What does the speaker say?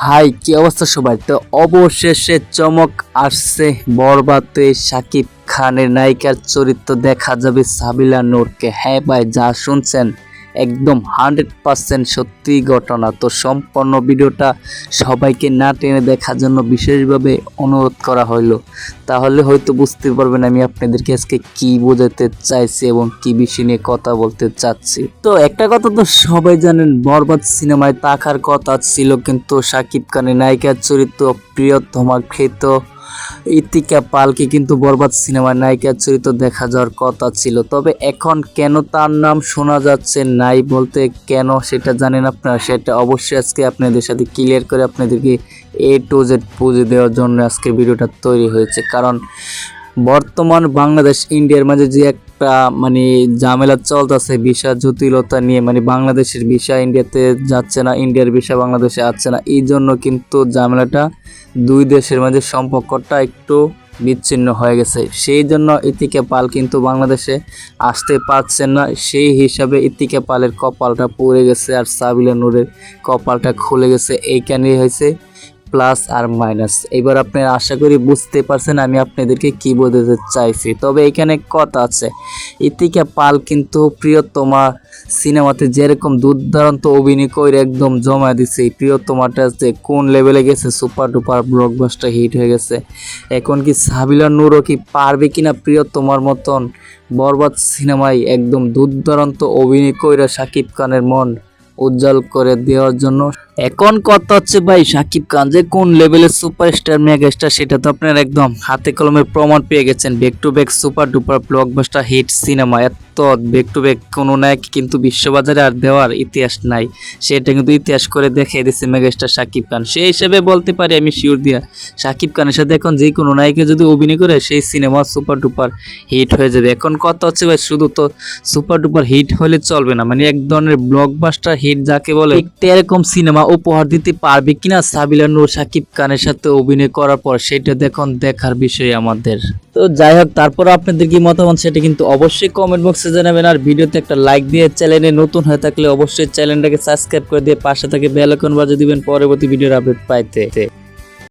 High, কি অবস্থা সবাই? তো অবশেষে চমক আসছে বরবাদে শাকিব খানের নায়িকার চরিত্র দেখা যাবে সাবিলা নূরকে। হ্যাঁ ভাই, যা শুনছেন একদম 100% সত্যি ঘটনা। তো সম্পূর্ণ ভিডিওটা সবাইকে না টেনে দেখার জন্য বিশেষভাবে অনুরোধ করা হইলো, তাহলে হয়তো বুঝতে পারবেন আমি আপনাদেরকে আজকে কি বোঝাতে চাইছি এবং কি বিষয় নিয়ে কথা বলতে চাচ্ছি। তো একটা কথা তো সবাই জানেন, বরবাদ সিনেমায় থাকার কথা ছিল, কিন্তু শাকিব খানের নায়িকার চরিত্র প্রিয়তমা কৃত ইতিকা পালকে কিন্তু বরবাদ সিনেমার নায়িকার চরিত্র দেখা যাওয়ার কথা ছিল। তবে এখন কেন তার নাম শোনা যাচ্ছে নাই বলতে, কেন সেটা জানেন আপনারা? সেটা অবশ্যই আজকে আপনাদের সাথে ক্লিয়ার করে আপনাদেরকে A to Z বুঝিয়ে দেওয়ার জন্য আজকে ভিডিওটা তৈরি হয়েছে। কারণ বর্তমান বাংলাদেশ ইন্ডিয়ার মাঝে যে একটা ঝামেলা চলতেছে ভিসা জটিলতা নিয়ে, বাংলাদেশের ভিসা ইন্ডিয়াতে যাচ্ছে না, ইন্ডিয়ার ভিসা বাংলাদেশে আসছে না, এই জন্য কিন্তু ঝামেলাটা দুই দেশের মাঝে সম্পর্কটা একটু বিচ্ছিন্ন হয়ে গেছে। সেই জন্য ইতিকা পাল কিন্তু বাংলাদেশে আসতে পারছেন না। সেই হিসাবে ইতিকা পালের কপালটা পড়ে গেছে আর সাবিলা নূরের কপালটা খুলে গেছে। এইখানেই হয়েছে প্লাস আর মাইনাস। এবার আপনারা আশা করি বুঝতে পারছেন আমি আপনাদেরকে কি বোঝাতে চাইছি। তবে এখানে কথা আছে, ইতিকা পাল কিন্তু প্রিয়তমা সিনেমাতে যেরকম দুর্দান্ত অভিনয় করে একদম জমা দিছে, প্রিয়তমাটা যে কোন লেভেলে গেছে, সুপার ডুপার ব্লকবাস্টার হিট হয়ে গেছে। এখন কি সাবিলা নূরও কি পারবে কিনা প্রিয়তমার মতন বরবাদ সিনেমায় একদম দুর্দান্ত অভিনয় করে শাকিব খানের মন উজ্জ্বল করে দেওয়ার জন্য? এখন কথা হচ্ছে ভাই, শাকিব খান যে কোন লেভেলের সুপারস্টার মেগাস্টার সেটা তো আপনারা একদম হাতে কলমে প্রমাণ পেয়ে গেছেন। Back to back super duper blockbuster hit cinema, এত ব্যাক টু ব্যাক কোনো নায়ক কিন্তু বিশ্ববাজারে আর দেওয়ার ইতিহাস নাই। সেটা কিন্তু ইতিহাস করে দেখিয়ে দিচ্ছে মেগাস্টার শাকিব খান। সেই হিসেবে বলতে পারি আমি শিওর দিয়া, শাকিব খানের সাথে এখন যে কোনো নায়িকা যদি অভিনয় করে সেই সিনেমা সুপার ডুপার হিট হয়ে যাবে। এখন কথা হচ্ছে ভাই, শুধু তো সুপার ডুপার হিট হলে চলবে না, এক ধরনের ব্লকবাস্টার হিট যাকে বলে, এরকম সিনেমা উপহার দিতে পারবে কিনা সাবিলা নূর শাকিব খানের সাথে অভিনয় করার পর, সেটা দেখুন দেখার বিষয় আমাদের। তো যাই হোক, তারপর আপনাদের কি মতামত সেটা কিন্তু অবশ্যই কমেন্ট বক্সে জানাবেন। আর ভিডিওতে একটা লাইক দিয়ে চ্যানেলে নতুন হয়ে থাকলে অবশ্যই চ্যানেলটাকে সাবস্ক্রাইব করে দিয়ে পাশে থেকে বেল আইকন বাজিয়ে দিবেন পরবর্তী ভিডিওর আপডেট পাইতে।